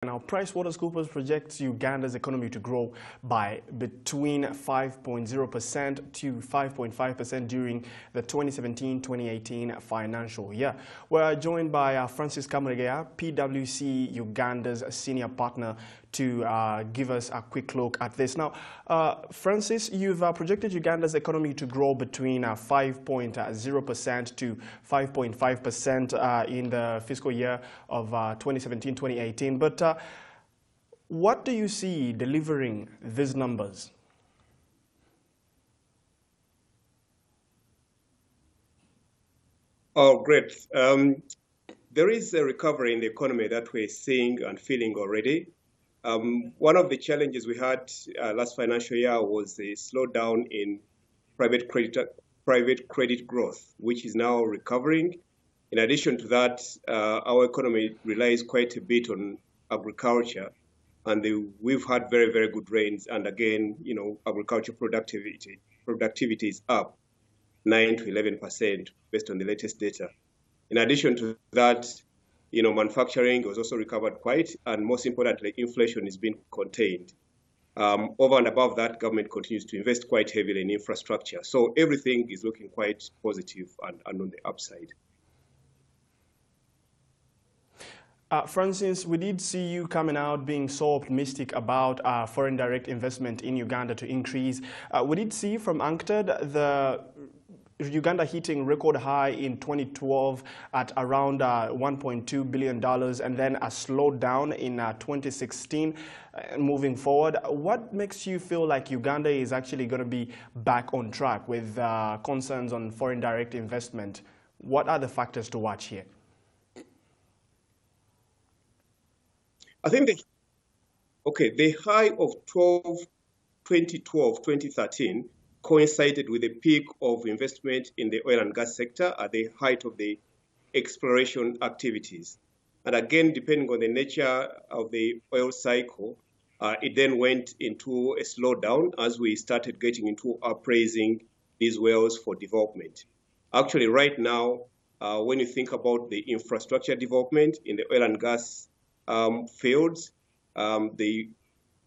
Now, PricewaterhouseCoopers projects Uganda's economy to grow by between 5.0% to 5.5% during the 2017-2018 financial year. We're joined by Francis Kamulegeya, PwC Uganda's senior partner, to give us a quick look at this. Now, Francis, you've projected Uganda's economy to grow between 5.0% to 5.5% in the fiscal year of 2017-2018. But what do you see delivering these numbers? Oh, great. There is a recovery in the economy that we're seeing and feeling already. One of the challenges we had last financial year was the slowdown in private credit growth, which is now recovering. In addition to that, our economy relies quite a bit on agriculture, and we've had very, very good rains. And again, agriculture productivity is up 9 to 11% based on the latest data. In addition to that, manufacturing was also recovered quite, and most importantly, inflation is being contained. Over and above that, government continues to invest quite heavily in infrastructure. So everything is looking quite positive and on the upside. Francis, we did see you coming out being so optimistic about foreign direct investment in Uganda to increase. We did see from UNCTAD the Uganda hitting record high in 2012 at around $1.2 billion, and then a slowdown in 2016 moving forward. What makes you feel like Uganda is actually going to be back on track with concerns on foreign direct investment? What are the factors to watch here? I think the high of 2012, 2013 coincided with the peak of investment in the oil and gas sector at the height of the exploration activities. And again, depending on the nature of the oil cycle, it then went into a slowdown as we started getting into appraising these wells for development. Actually, right now, when you think about the infrastructure development in the oil and gas fields, the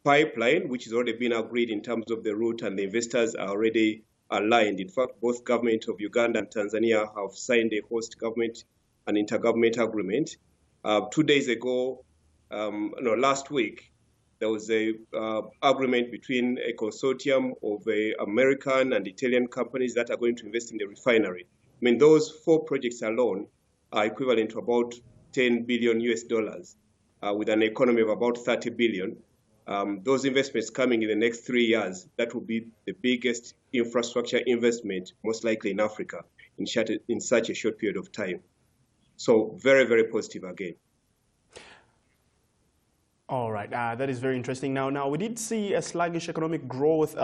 pipeline, which has already been agreed in terms of the route, and the investors are already aligned. In fact, both government of Uganda and Tanzania have signed a host government and intergovernment agreement. 2 days ago, last week, there was a agreement between a consortium of American and Italian companies that are going to invest in the refinery. I mean, those 4 projects alone are equivalent to about $10 billion US, with an economy of about 30 billion. Those investments coming in the next 3 years, that will be the biggest infrastructure investment, most likely in Africa, in such a short period of time. So very, very positive again. All right, that is very interesting. Now we did see a sluggish economic growth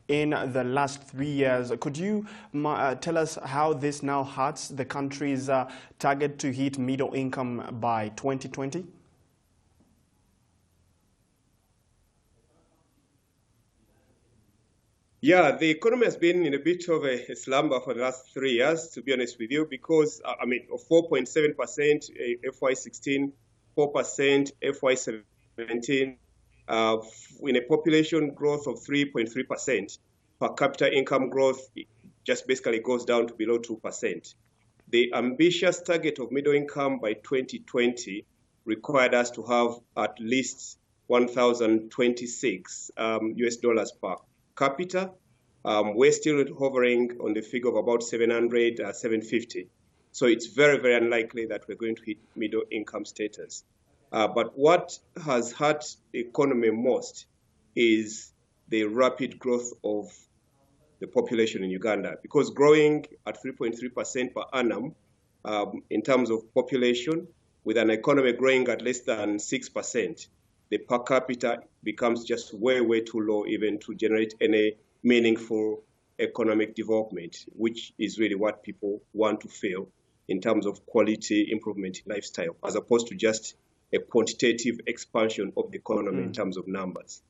in the last 3 years. Could you tell us how this now hurts the country's target to hit middle income by 2020? Yeah, the economy has been in a bit of a slumber for the last 3 years, to be honest with you, because, of 4.7% FY16, 4% FY17, in a population growth of 3.3%, per capita income growth just basically goes down to below 2%. The ambitious target of middle income by 2020 required us to have at least 1,026 US$ per capita. We're still hovering on the figure of about 700, 750. So it's very, very unlikely that we're going to hit middle income status. But what has hurt the economy most is the rapid growth of the population in Uganda, because growing at 3.3% per annum in terms of population, with an economy growing at less than 6%, the per capita becomes just way, way too low even to generate any meaningful economic development, which is really what people want to feel in terms of quality improvement in lifestyle, as opposed to just a quantitative expansion of the economy in terms of numbers.